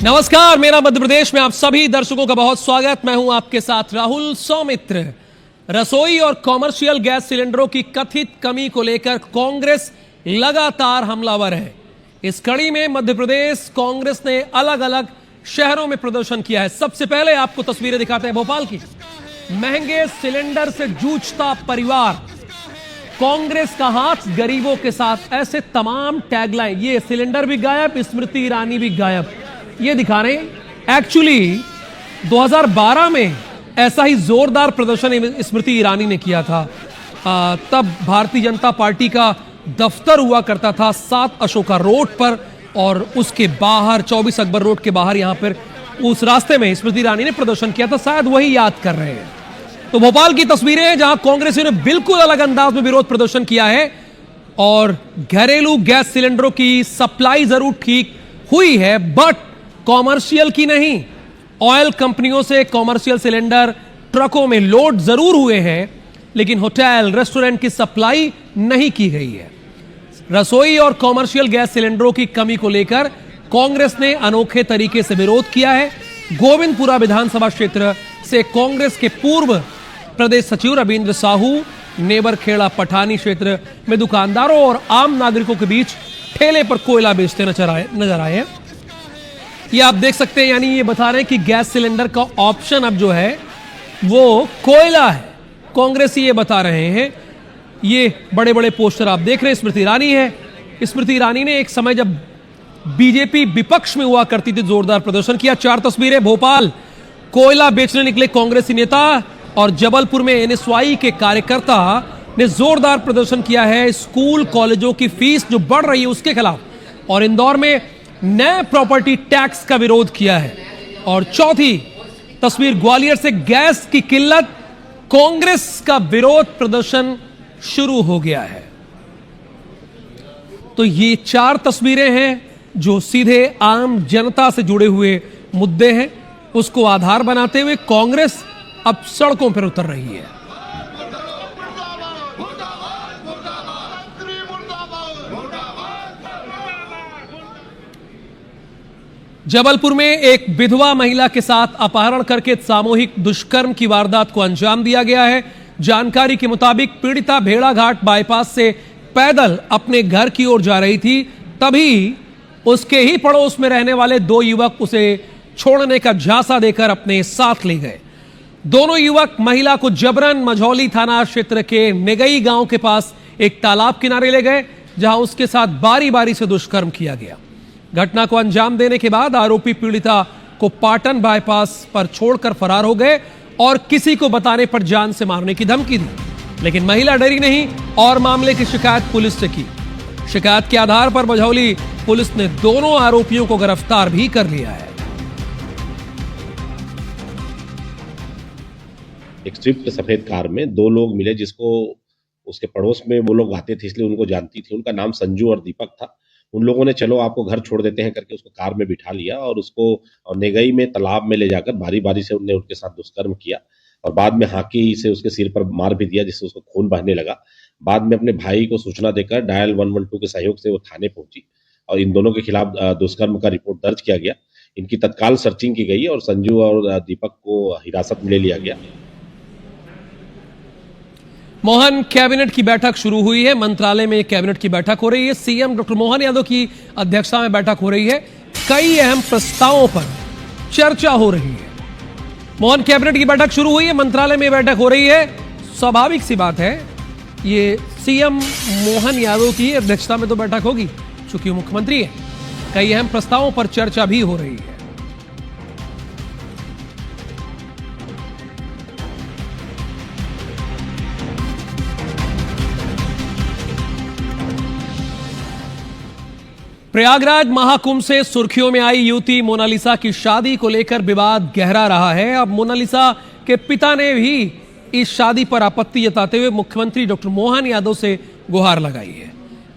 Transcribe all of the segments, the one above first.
नमस्कार, मेरा मध्य प्रदेश में आप सभी दर्शकों का बहुत स्वागत। मैं हूं आपके साथ राहुल सौमित्र। रसोई और कॉमर्शियल गैस सिलेंडरों की कथित कमी को लेकर कांग्रेस लगातार हमलावर है। इस कड़ी में मध्य प्रदेश कांग्रेस ने अलग अलग शहरों में प्रदर्शन किया है। सबसे पहले आपको तस्वीरें दिखाते हैं भोपाल की। महंगे सिलेंडर से जूझता परिवार, कांग्रेस का हाथ गरीबों के साथ, ऐसे तमाम टैगलाइन। ये सिलेंडर भी गायब, स्मृति ईरानी भी गायब, ये दिखा रहे हैं। एक्चुअली 2012 में ऐसा ही जोरदार प्रदर्शन स्मृति ईरानी ने किया था। तब भारतीय जनता पार्टी का दफ्तर हुआ करता था 7 अशोका रोड पर, और उसके बाहर 24 अकबर रोड के बाहर यहां पर उस रास्ते में स्मृति ईरानी ने प्रदर्शन किया था। शायद वही याद कर रहे हैं। तो भोपाल की तस्वीरें हैं जहां कांग्रेसियों ने बिल्कुल अलग अंदाज में विरोध प्रदर्शन किया है। और घरेलू गैस सिलेंडरों की सप्लाई जरूर ठीक हुई है, बट कॉमर्शियल की नहीं। ऑयल कंपनियों से कॉमर्शियल सिलेंडर ट्रकों में लोड जरूर हुए हैं, लेकिन होटल रेस्टोरेंट की सप्लाई नहीं की गई है। रसोई और कॉमर्शियल गैस सिलेंडरों की कमी को लेकर कांग्रेस ने अनोखे तरीके से विरोध किया है। गोविंदपुरा विधानसभा क्षेत्र से कांग्रेस के पूर्व प्रदेश सचिव रविंद्र साहू नेबरखेड़ा पठानी क्षेत्र में दुकानदारों और आम नागरिकों के बीच ठेले पर कोयला बेचते नजर आए हैं। ये आप देख सकते हैं, यानी ये बता रहे हैं कि गैस सिलेंडर का ऑप्शन अब जो है वो कोयला है। कांग्रेसी ये बता रहे हैं। ये बड़े बड़े पोस्टर आप देख रहे हैं, स्मृति ईरानी है। स्मृति ईरानी ने एक समय जब बीजेपी विपक्ष में हुआ करती थी जोरदार प्रदर्शन किया। 4 तस्वीरें। भोपाल कोयला बेचने निकले कांग्रेसी नेता, और जबलपुर में एनएसवाई के कार्यकर्ता ने जोरदार प्रदर्शन किया है स्कूल कॉलेजों की फीस जो बढ़ रही है उसके खिलाफ। और इंदौर में नए प्रॉपर्टी टैक्स का विरोध किया है। और चौथी तस्वीर ग्वालियर से गैस की किल्लत, कांग्रेस का विरोध प्रदर्शन शुरू हो गया है। तो ये 4 तस्वीरें हैं जो सीधे आम जनता से जुड़े हुए मुद्दे हैं। उसको आधार बनाते हुए कांग्रेस अब सड़कों पर उतर रही है। जबलपुर में एक विधवा महिला के साथ अपहरण करके सामूहिक दुष्कर्म की वारदात को अंजाम दिया गया है। जानकारी के मुताबिक पीड़िता भेड़ाघाट बाईपास से पैदल अपने घर की ओर जा रही थी, तभी उसके ही पड़ोस में रहने वाले 2 युवक उसे छोड़ने का झांसा देकर अपने साथ ले गए। दोनों युवक महिला को जबरन मझौली थाना क्षेत्र के नेगई गांव के पास एक तालाब किनारे ले गए, जहां उसके साथ बारी बारी से दुष्कर्म किया गया। घटना को अंजाम देने के बाद आरोपी पीड़िता को पाटन बाईपास पर छोड़कर फरार हो गए और किसी को बताने पर जान से मारने की धमकी दी। लेकिन महिला डरी नहीं और मामले की शिकायत पुलिस से की। शिकायत के आधार पर मझौली पुलिस ने दोनों आरोपियों को गिरफ्तार भी कर लिया है। एक स्विफ्ट सफेद कार में 2 लोग मिले, जिसको उसके पड़ोस में वो लोग आते थे इसलिए उनको जानती थी। उनका नाम संजू और दीपक था। उन लोगों ने चलो आपको घर छोड़ देते हैं करके उसको कार में बिठा लिया और उसको नेगई में तालाब में ले जाकर बारी बारी से उनने उनके साथ दुष्कर्म किया और बाद में हाकी से उसके सिर पर मार भी दिया, जिससे उसको खून बहने लगा। बाद में अपने भाई को सूचना देकर डायल 112 के सहयोग से वो थाने पहुंची और इन दोनों के खिलाफ दुष्कर्म का रिपोर्ट दर्ज किया गया। इनकी तत्काल सर्चिंग की गई और संजू और दीपक को हिरासत में ले लिया गया। मोहन कैबिनेट की बैठक शुरू हुई है। मंत्रालय में कैबिनेट की बैठक हो रही है। सीएम डॉक्टर मोहन यादव की अध्यक्षता में बैठक हो रही है। कई अहम प्रस्तावों पर चर्चा हो रही है। मोहन कैबिनेट की बैठक शुरू हुई है, मंत्रालय में बैठक हो रही है। स्वाभाविक सी बात है, ये सीएम मोहन यादव की अध्यक्षता में तो बैठक होगी चूंकि मुख्यमंत्री है। कई अहम प्रस्तावों पर चर्चा भी हो रही है। प्रयागराज महाकुंभ से सुर्खियों में आई युवती मोनालिसा की शादी को लेकर विवाद गहरा रहा है। अब मोनालिसा के पिता ने भी इस शादी पर आपत्ति जताते हुए मुख्यमंत्री डॉक्टर मोहन यादव से गुहार लगाई है।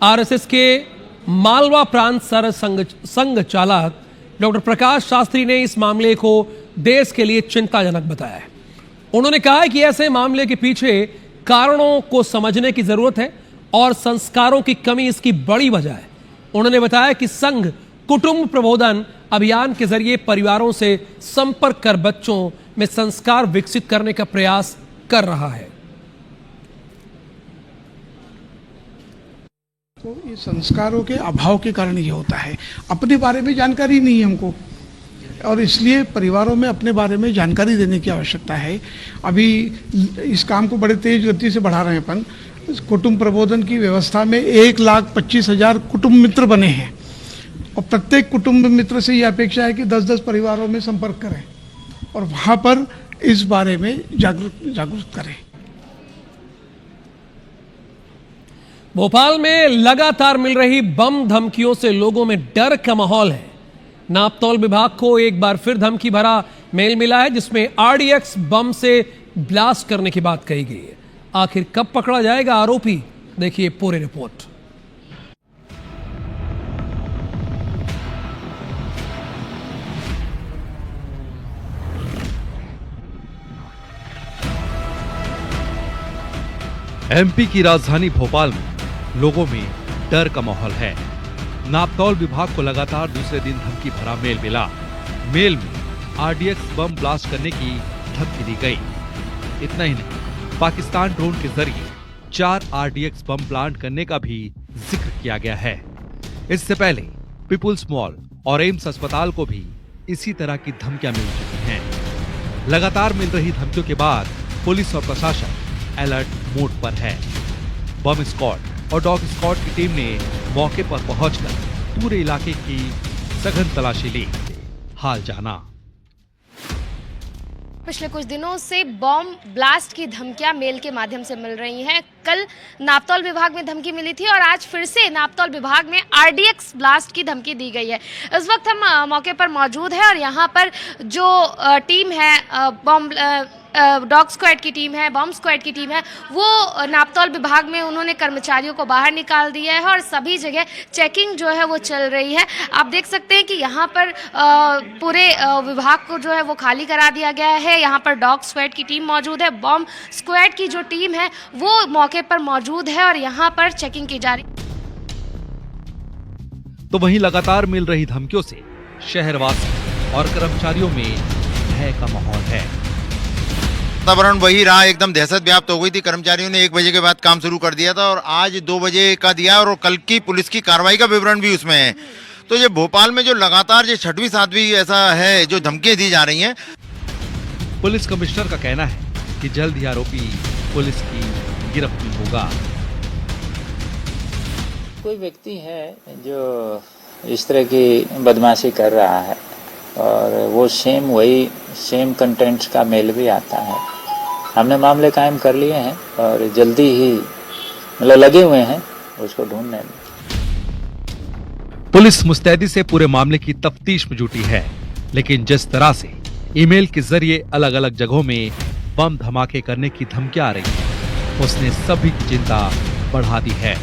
आरएसएस के मालवा प्रांत सर संघ चालक डॉक्टर प्रकाश शास्त्री ने इस मामले को देश के लिए चिंताजनक बताया है। उन्होंने कहा है कि ऐसे मामले के पीछे कारणों को समझने की जरूरत है और संस्कारों की कमी इसकी बड़ी वजह है। उन्होंने बताया कि संघ कुटुंब प्रबोधन अभियान के जरिए परिवारों से संपर्क कर बच्चों में संस्कार विकसित करने का प्रयास कर रहा है। तो ये संस्कारों के अभाव के कारण ये होता है। अपने बारे में जानकारी नहीं है हमको, और इसलिए परिवारों में अपने बारे में जानकारी देने की आवश्यकता है। अभी इस काम को बड़े तेज गति से बढ़ा रहे हैं अपन। कुटुंब प्रबोधन की व्यवस्था में 1,25,000 कुटुंब मित्र बने हैं, और प्रत्येक कुटुंब मित्र से ये अपेक्षा है कि 10-10 परिवारों में संपर्क करें और वहाँ पर इस बारे में जागरूक करें। भोपाल में लगातार मिल रही बम धमकियों से लोगों में डर का माहौल है। नापतौल विभाग को एक बार फिर धमकी भरा मेल मिला है, जिसमें आरडीएक्स बम से ब्लास्ट करने की बात कही गई है। आखिर कब पकड़ा जाएगा आरोपी, देखिए पूरी रिपोर्ट। एमपी की राजधानी भोपाल में लोगों में डर का माहौल है। नापतौल विभाग को लगातार दूसरे दिन धमकी भरा मेल मिला। मेल में आरडीएक्स बम ब्लास्ट करने की धमकी दी गई। इतना ही नहीं, पाकिस्तान ड्रोन के जरिए 4 आरडीएक्स बम प्लांट करने का भी जिक्र किया गया है। इससे पहले पीपुल्स मॉल और एम्स अस्पताल को भी इसी तरह की धमकियां मिल चुकी हैं। लगातार मिल रही धमकियों के बाद पुलिस और प्रशासन अलर्ट मोड पर है। बम स्क्वाड और डॉग स्क्वाड की टीम ने मौके पर पहुंचकर पूरे इलाके की सघन तलाशी ली। हाल जाना। पिछले कुछ दिनों से बॉम्ब ब्लास्ट की धमकियां मेल के माध्यम से मिल रही हैं। कल नापतौल विभाग में धमकी मिली थी और आज फिर से नापतौल विभाग में आरडीएक्स ब्लास्ट की धमकी दी गई है। इस वक्त हम मौके पर मौजूद हैं और यहाँ पर जो टीम है बॉम्ब डॉग स्क्वाड की टीम है, बॉम्ब स्क्वाड की टीम है, वो नापतौल विभाग में उन्होंने कर्मचारियों को बाहर निकाल दिया है और सभी जगह चेकिंग जो है वो चल रही है। आप देख सकते हैं कि यहाँ पर पूरे विभाग को जो है वो खाली करा दिया गया है। यहाँ पर डॉग स्क्वाड की टीम मौजूद है, बॉम्ब स्क्वाड की जो टीम है वो मौके पर मौजूद है और यहाँ पर चेकिंग की जा रही। तो वहीं लगातार मिल रही धमकियों से शहरवासी और कर्मचारियों में भय का माहौल है। वातावरण वही रहा, एकदम दहशत व्याप्त हो गई थी। कर्मचारियों ने 1 बजे के बाद काम शुरू कर दिया था और आज 2 बजे का दिया और कल की पुलिस की कार्रवाई का विवरण भी उसमें है। तो ये भोपाल में जो लगातार ये 6वीं 7वीं ऐसा है जो धमकियां दी जा रही हैं। पुलिस कमिश्नर का कहना है कि जल्द ही आरोपी पुलिस की गिरफ्त में होगा। कोई व्यक्ति है जो इस तरह की बदमाशी कर रहा है और वो सेम कंटेंट्स का मेल भी आता है। हमने मामले कायम कर लिए हैं और जल्दी ही लगे हुए हैं उसको ढूंढने में। पुलिस मुस्तैदी से पूरे मामले की तफ्तीश में जुटी है, लेकिन जिस तरह से ईमेल के जरिए अलग अलग जगहों में बम धमाके करने की धमकियां आ रही हैं, उसने सभी की चिंता बढ़ा दी है।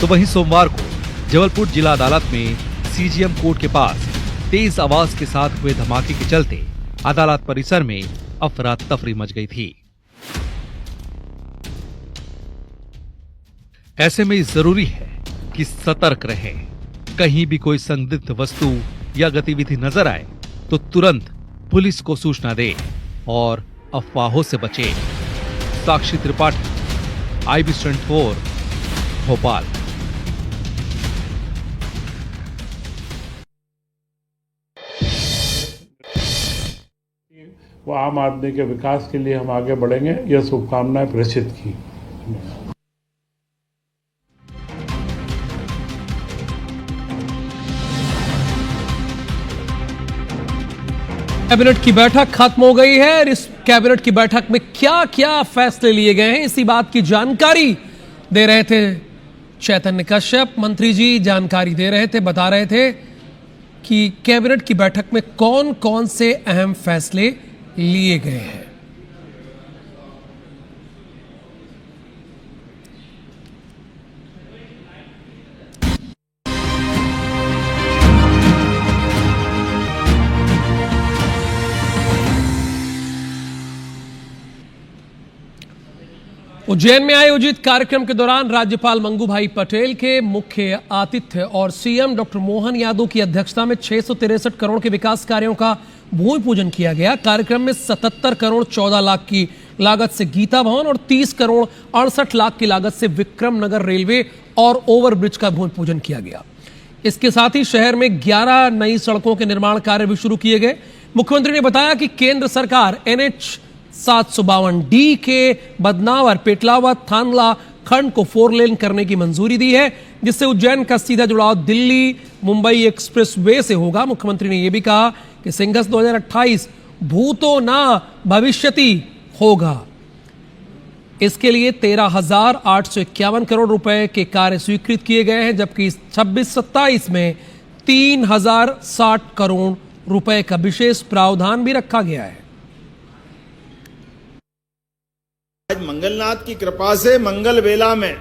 तो वहीं सोमवार को जबलपुर जिला अदालत में सीजीएम कोर्ट के पास तेज आवाज के साथ हुए धमाके के चलते अदालत परिसर में अफरा तफरी मच गई थी। ऐसे में जरूरी है कि सतर्क रहें। कहीं भी कोई संदिग्ध वस्तु या गतिविधि नजर आए तो तुरंत पुलिस को सूचना दें और अफवाहों से बचें। साक्षी त्रिपाठी, IB 24, भोपाल। वो आम आदमी के विकास के लिए हम आगे बढ़ेंगे, यह शुभकामनाएं प्रेषित की। कैबिनेट की बैठक खत्म हो गई है और इस कैबिनेट की बैठक में क्या क्या फैसले लिए गए हैं, इसी बात की जानकारी दे रहे थे चैतन्य कश्यप। मंत्री जी जानकारी दे रहे थे, बता रहे थे कि कैबिनेट की बैठक में कौन कौन से अहम फैसले लिए गए हैं। उज्जैन में आयोजित कार्यक्रम के दौरान राज्यपाल मंगू भाई पटेल के मुख्य आतिथ्य और सीएम डॉक्टर मोहन यादव की अध्यक्षता में 663 करोड़ के विकास कार्यों का भूमि पूजन किया गया। कार्यक्रम में 77 करोड़ 14 लाख की लागत से गीता भवन और 30 करोड़ 68 लाख की लागत से विक्रम नगर रेलवे और ओवरब्रिज का भूमि पूजन किया गया। इसके साथ ही शहर में 11 नई सड़कों के निर्माण कार्य भी शुरू किए गए। मुख्यमंत्री ने बताया कि केंद्र सरकार NH 752D के बदनावर पेटलावत थानला खंड को 4 लेन करने की मंजूरी दी है, जिससे उज्जैन का सीधा जुड़ाव दिल्ली मुंबई एक्सप्रेस वे से होगा। मुख्यमंत्री ने यह भी कहा कि सिंघस 2028 भूतो ना भविष्यति होगा। इसके लिए 13,851 करोड़ रुपए के कार्य स्वीकृत किए गए हैं, जबकि 26-27 में 3,060 करोड़ रुपए का विशेष प्रावधान भी रखा गया है। आज मंगलनाथ की कृपा से मंगल वेला में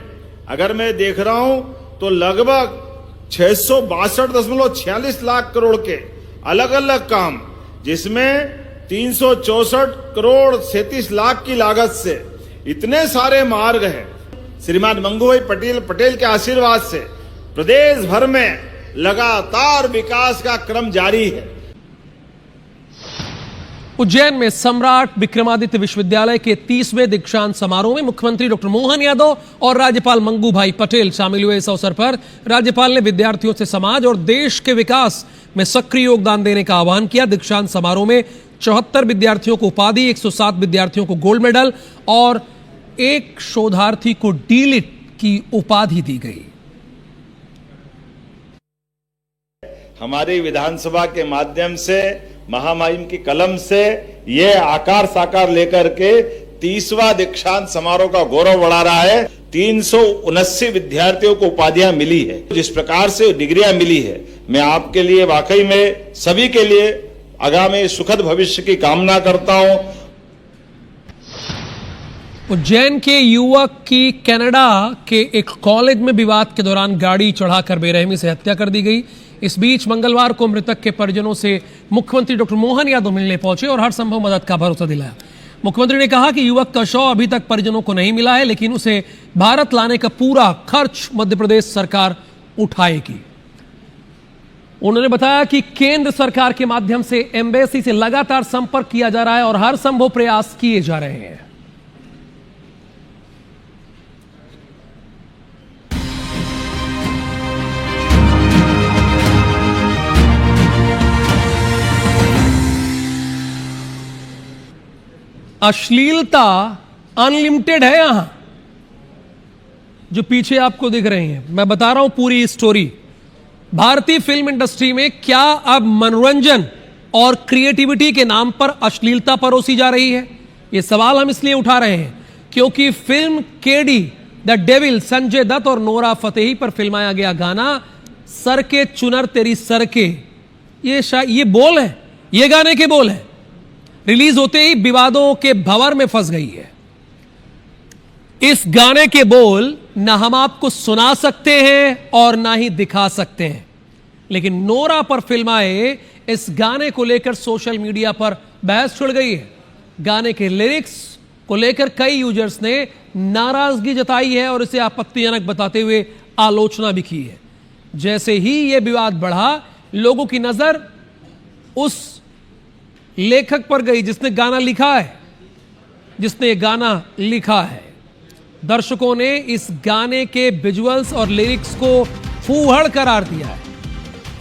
अगर मैं देख रहा हूं तो लगभग 662.46 लाख करोड़ के अलग अलग काम, जिसमें 364 करोड़ 37 लाख की लागत से इतने सारे मार्ग हैं। श्रीमान मंगू भाई पटेल के आशीर्वाद से प्रदेश भर में लगातार विकास का क्रम जारी है। उज्जैन में सम्राट विक्रमादित्य विश्वविद्यालय के 30वें दीक्षांत समारोह में मुख्यमंत्री डॉक्टर मोहन यादव और राज्यपाल मंगू भाई पटेल शामिल हुए। इस अवसर पर राज्यपाल ने विद्यार्थियों से समाज और देश के विकास में सक्रिय योगदान देने का आह्वान किया। दीक्षांत समारोह में 74 विद्यार्थियों को उपाधि, 107 विद्यार्थियों को गोल्ड मेडल और एक शोधार्थी को डीलिट की उपाधि दी गई। हमारी विधानसभा के माध्यम से महामहिम की कलम से ये आकार साकार लेकर के 30वां दीक्षांत समारोह का गौरव बढ़ा रहा है। 379 विद्यार्थियों को उपाधियां मिली है। जिस प्रकार से डिग्रियां मिली है, मैं आपके लिए वाकई में सभी के लिए आगामी सुखद भविष्य की कामना करता हूं। उज्जैन के युवक की कनाडा के एक कॉलेज में विवाद के दौरान गाड़ी चढ़ाकर बेरहमी से हत्या कर दी गई। इस बीच मंगलवार को मृतक के परिजनों से मुख्यमंत्री डॉक्टर मोहन यादव मिलने पहुंचे और हर संभव मदद का भरोसा दिलाया। मुख्यमंत्री ने कहा कि युवक का शव अभी तक परिजनों को नहीं मिला है, लेकिन उसे भारत लाने का पूरा खर्च मध्य प्रदेश सरकार उठाएगी। उन्होंने बताया कि केंद्र सरकार के माध्यम से एम्बेसी से लगातार संपर्क किया जा रहा है और हर संभव प्रयास किए जा रहे हैं। अश्लीलता अनलिमिटेड है। यहां जो पीछे आपको दिख रहे हैं, मैं बता रहा हूं पूरी स्टोरी। भारतीय फिल्म इंडस्ट्री में क्या अब मनोरंजन और क्रिएटिविटी के नाम पर अश्लीलता परोसी जा रही है? यह सवाल हम इसलिए उठा रहे हैं क्योंकि फिल्म केडी द डेविल संजय दत्त और नोरा फतेही पर फिल्माया गया गाना सर के चुनर तेरी सर के, ये बोल है, ये गाने के बोल है, रिलीज होते ही विवादों के भंवर में फंस गई है। इस गाने के बोल ना हम आपको सुना सकते हैं और ना ही दिखा सकते हैं, लेकिन नोरा पर फिल्माए इस गाने को लेकर सोशल मीडिया पर बहस छिड़ गई है। गाने के लिरिक्स को लेकर कई यूजर्स ने नाराजगी जताई है और इसे आपत्तिजनक बताते हुए आलोचना भी की है। जैसे ही यह विवाद बढ़ा, लोगों की नजर उस लेखक पर गई जिसने गाना लिखा है। दर्शकों ने इस गाने के विजुअल्स और लिरिक्स को फूहड़ करार दिया है।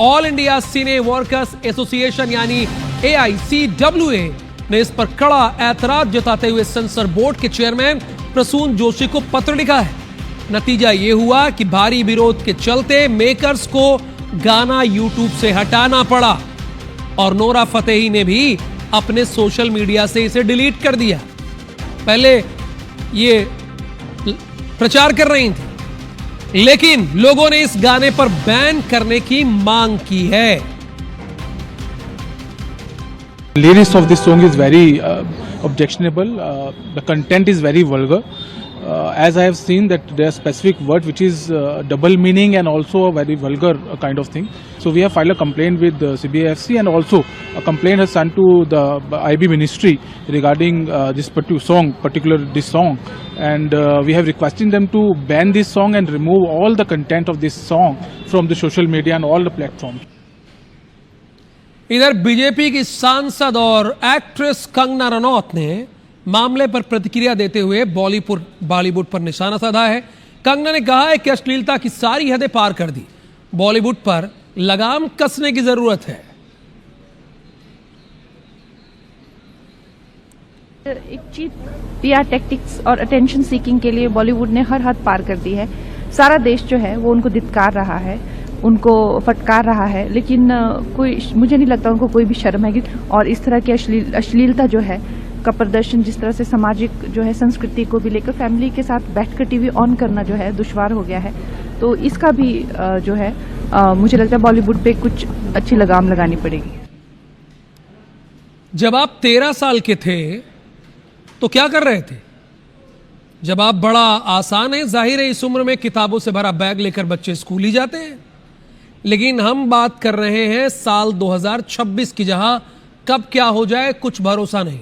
ऑल इंडिया सिने वर्कर्स एसोसिएशन यानी AICWA ने इस पर कड़ा ऐतराज जताते हुए सेंसर बोर्ड के चेयरमैन प्रसून जोशी को पत्र लिखा है। नतीजा यह हुआ कि भारी विरोध के चलते मेकर्स को गाना यूट्यूब से हटाना पड़ा और नोरा फतेही ने भी अपने सोशल मीडिया से इसे डिलीट कर दिया। पहले ये प्रचार कर रही थी, लेकिन लोगों ने इस गाने पर बैन करने की मांग की है। Lyrics of this song is very objectionable. The content is very vulgar. as I have seen that there are specific word which is double meaning and also a very vulgar kind of thing. So we have filed a complaint with CBFC, and also a complaint has sent to the IB ministry regarding this particular song, and we have requested them to ban this song and remove all the content of this song from the social media and all the platforms. इधर BJP की सांसद और actress Kangana Ranaut ने मामले पर प्रतिक्रिया देते हुए बॉलीवुड पर निशाना साधा है। कंगना ने कहा है कि अश्लीलता की सारी हदें पार कर दी, बॉलीवुड पर लगाम कसने की जरूरत है। एक चीप पीआर टैक्टिक्स और अटेंशन सीकिंग के लिए बॉलीवुड ने हर हद पार कर दी है। सारा देश जो है वो उनको धिक्कार रहा है, उनको फटकार रहा है, लेकिन मुझे नहीं लगता उनको कोई भी शर्म है। और इस तरह की अश्लीलता जो है का प्रदर्शन, जिस तरह से सामाजिक जो है संस्कृति को भी लेकर फैमिली के साथ बैठकर टीवी ऑन करना जो है दुश्वार हो गया है, तो इसका भी जो है मुझे लगता है बॉलीवुड पे कुछ अच्छी लगाम लगानी पड़ेगी। जब आप 13 साल के थे तो क्या कर रहे थे? जब आप बड़ा आसान है, जाहिर है इस उम्र में किताबों से भरा बैग लेकर बच्चे स्कूल ही जाते हैं, लेकिन हम बात कर रहे हैं साल 2026 की, जहां कब क्या हो जाए कुछ भरोसा नहीं।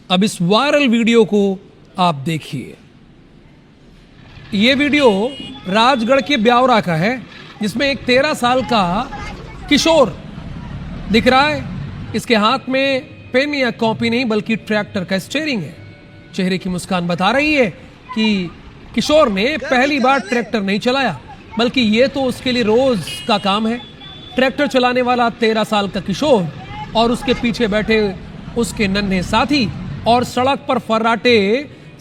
अब इस वायरल वीडियो को आप देखिए। यह वीडियो राजगढ़ के ब्यावरा का है, जिसमें एक 13 साल का किशोर दिख रहा है। इसके हाथ में पेन या कॉपी नहीं बल्कि ट्रैक्टर का स्टीयरिंग है। चेहरे की मुस्कान बता रही है कि किशोर ने पहली बार ट्रैक्टर नहीं चलाया, बल्कि ये तो उसके लिए रोज का काम है। ट्रैक्टर चलाने वाला 13 साल का किशोर और उसके पीछे बैठे उसके नन्हे साथी और सड़क पर फर्राटे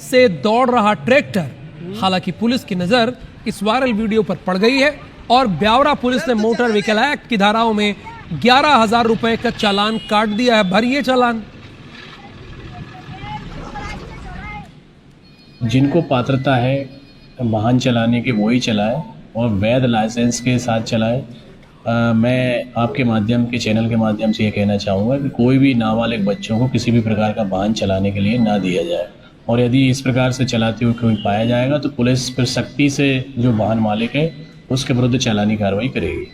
से दौड़ रहा ट्रैक्टर। हालांकि पुलिस की नजर इस वायरल वीडियो पर पड़ गई है और ब्यावरा पुलिस ने मोटर व्हीकल एक्ट की धाराओं में 11,000 रुपए का चालान काट दिया है। भरिए चालान। जिनको पात्रता है वाहन चलाने की वही चलाए और वैध लाइसेंस के साथ चलाए। मैं आपके माध्यम के चैनल के माध्यम से ये कहना चाहूँगा कि कोई भी नाबालिग बच्चों को किसी भी प्रकार का वाहन चलाने के लिए ना दिया जाए, और यदि इस प्रकार से चलाते हुए कोई पाया जाएगा तो पुलिस फिर सख्ती से जो वाहन मालिक है उसके विरुद्ध चालानी कार्रवाई करेगी।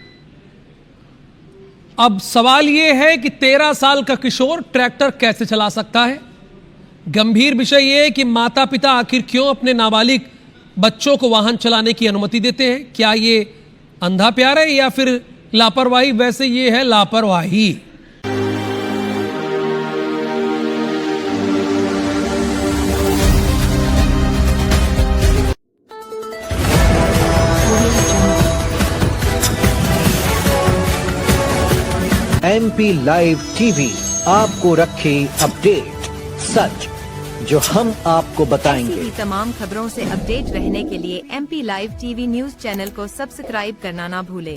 अब सवाल यह है कि 13 साल का किशोर ट्रैक्टर कैसे चला सकता है? गंभीर विषय यह है कि माता पिता आखिर क्यों अपने नाबालिग बच्चों को वाहन चलाने की अनुमति देते हैं? क्या ये अंधा प्यार है या फिर लापरवाही? वैसे ये है लापरवाही। MP लाइव टीवी आपको रखे अपडेट, सच जो हम आपको बताएंगे। तमाम खबरों से अपडेट रहने के लिए MP live TV news channel को सब्सक्राइब करना ना भूलें।